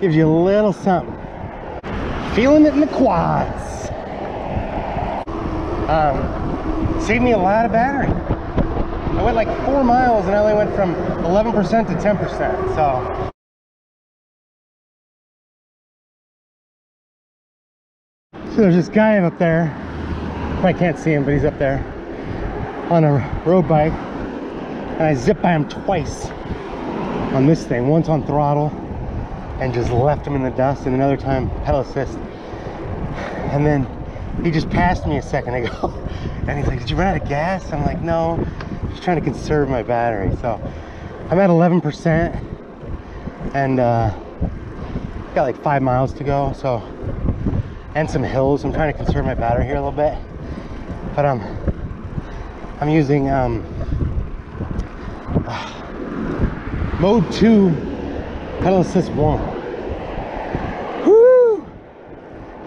Gives you a little something. Feeling it in the quads. Saved me a lot of battery. I went like 4 miles and I only went from 11% to 10%. So there's this guy up there. I can't see him, but he's up there on a road bike. And I zipped by him twice on this thing. Once on throttle and just left him in the dust, and another time pedal assist. And then he just passed me a second ago. And he's like, did you run out of gas? I'm like, no, just trying to conserve my battery. So I'm at 11% and got like 5 miles to go. So, and some hills. I'm trying to conserve my battery here a little bit. But I'm using mode 2 pedal assist 1. Woo!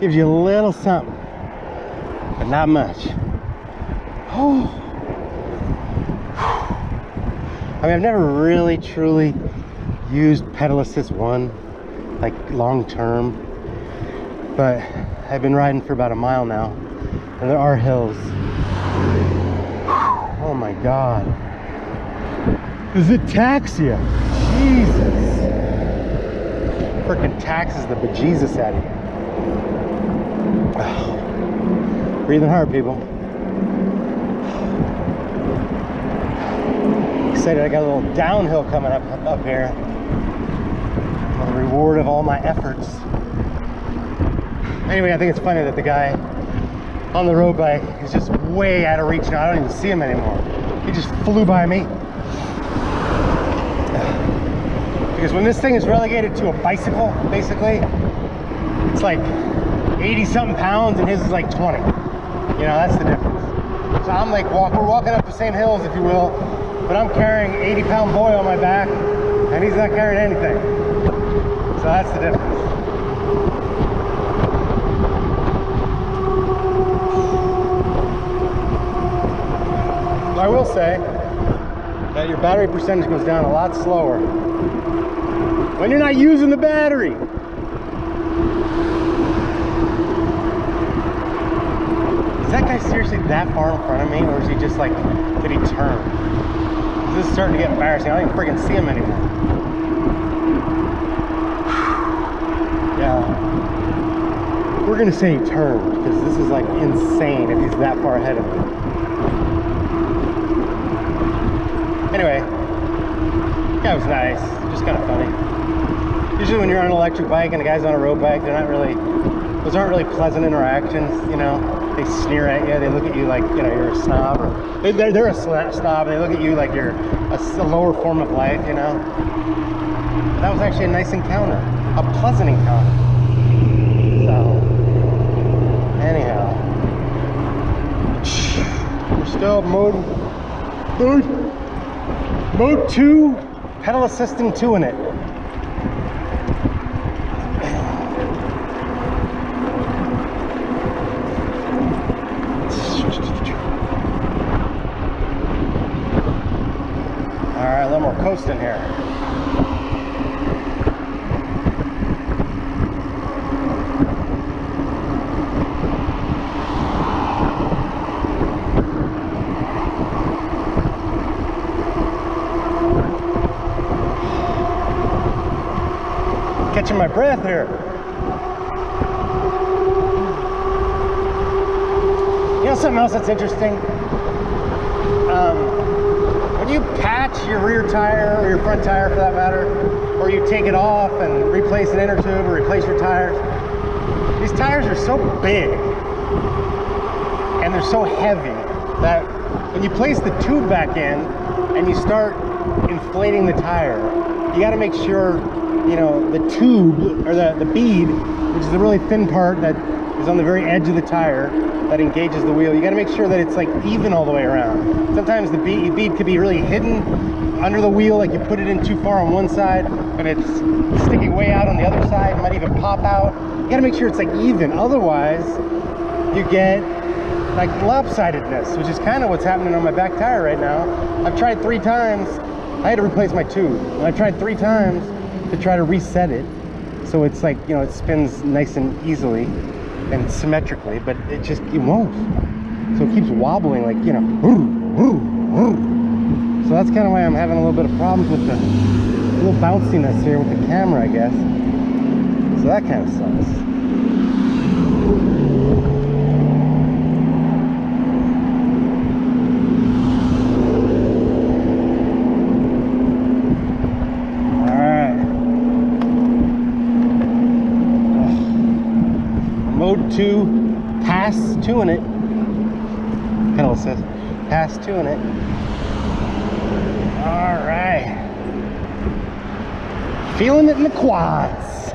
Gives you a little something, but not much. Oh. I mean, I've never really truly used pedal assist 1 like long term, but I've been riding for about a mile now, and there are hills. Oh my God. Does it tax you? Jesus. Freaking taxes the bejesus out of you. Oh. Breathing hard, people. Excited, I got a little downhill coming up here. The reward of all my efforts. Anyway, I think it's funny that the guy on the road bike is just way out of reach now. I don't even see him anymore. He just flew by me. Because when this thing is relegated to a bicycle, basically, it's like 80 something pounds and his is like 20. You know, that's the difference. So I'm like, we're walking up the same hills, if you will, but I'm carrying 80-pound boy on my back and he's not carrying anything. So that's the difference. I will say that your battery percentage goes down a lot slower when you're not using the battery. Is that guy seriously that far in front of me, or is he just like, did he turn? This is starting to get embarrassing. I don't even freaking see him anymore. Yeah. We're gonna say he turned, because this is like insane if he's that far ahead of me. Anyway, that was nice, just kind of funny. Usually when you're on an electric bike and the guy's on a road bike, they're not really, those aren't really pleasant interactions, you know. They sneer at you, they look at you like, you know, you're a snob, or they're a snob, and they look at you like you're a lower form of life, you know. But that was actually a nice encounter, a pleasant encounter. So, anyhow, we're still mode 2, pedal assisting 2 in it. Alright, a little more coasting here. Catching my breath here. You know something else that's interesting? When you patch your rear tire, or your front tire for that matter, or you take it off and replace an inner tube or replace your tires, these tires are so big and they're so heavy that when you place the tube back in and you start inflating the tire, you got to make sure, you know, the tube, or the bead, which is the really thin part that is on the very edge of the tire that engages the wheel, you got to make sure that it's like even all the way around. Sometimes the bead could be really hidden under the wheel, like you put it in too far on one side and it's sticking way out on the other side. It might even pop out. You got to make sure it's like even, otherwise you get like lopsidedness, which is kind of what's happening on my back tire right now. I've tried 3 times. I had to replace my tube, and I tried 3 times to try to reset it So it's like, you know, it spins nice and easily and symmetrically, but it won't. So it keeps wobbling, like, you know. So that's kind of why I'm having a little bit of problems with the little bounciness here with the camera, I guess. So that kind of sucks. Mode 2, pass 2 in it. Pedal assist, pass 2 in it. All right. Feeling it in the quads.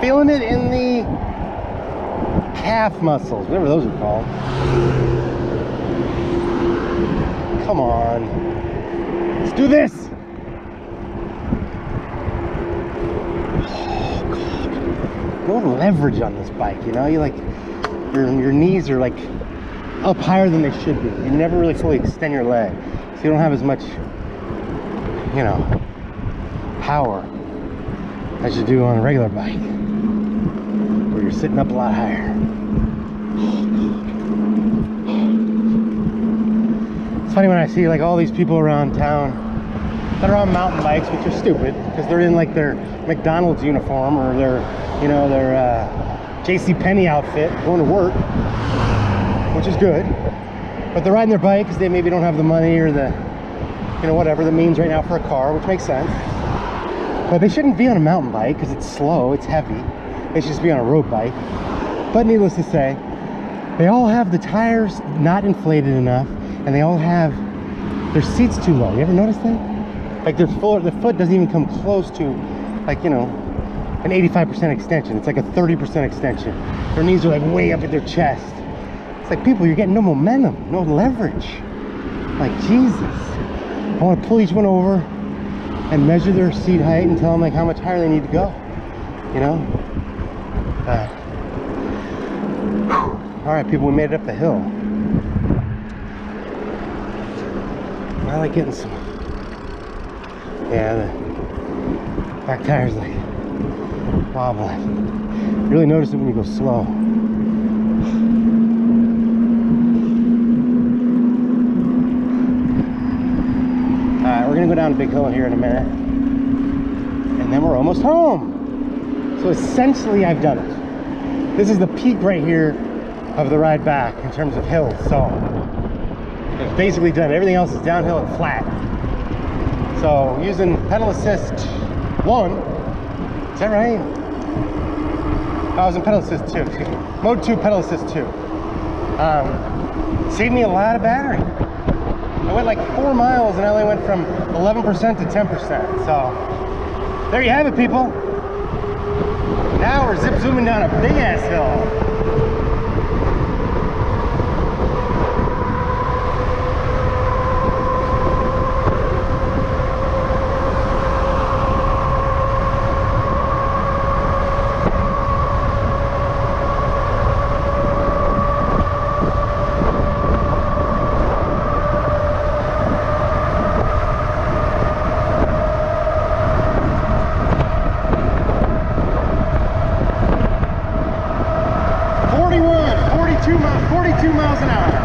Feeling it in the calf muscles, whatever those are called. Come on. Let's do this. No leverage on this bike, you know. You like your knees are like up higher than they should be. You never really fully extend your leg, so you don't have as much, you know, power as you do on a regular bike, where you're sitting up a lot higher. It's funny when I see like all these people around town that are on mountain bikes, which are stupid because they're in like their McDonald's uniform or their, you know, their JCPenney outfit going to work, which is good, but they're riding their bike because they maybe don't have the money or the, you know, whatever, the means right now for a car, which makes sense. But they shouldn't be on a mountain bike because it's slow, it's heavy. They should just be on a road bike. But needless to say, they all have the tires not inflated enough, and they all have their seats too low. You ever notice that? Like their foot doesn't even come close to, like, you know, an 85% extension. It's like a 30% extension. Their knees are like way up at their chest. It's like, people, you're getting no momentum, no leverage. Like, Jesus. I want to pull each one over and measure their seat height and tell them like how much higher they need to go, you know. All right, people, we made it up the hill. I like getting some, yeah, the back tire's like wobbling. You really notice it when you go slow. Alright, we're gonna go down a big hill here in a minute, and then we're almost home. So essentially I've done it. This is the peak right here of the ride back in terms of hills. So I've basically done it. Everything else is downhill and flat. So using pedal assist 1, is that right? I was in pedal assist 2, excuse me. Mode 2, pedal assist 2. Saved me a lot of battery. I went like 4 miles and I only went from 11% to 10%. So there you have it, people. Now we're zip zooming down a big ass hill. Miles an hour.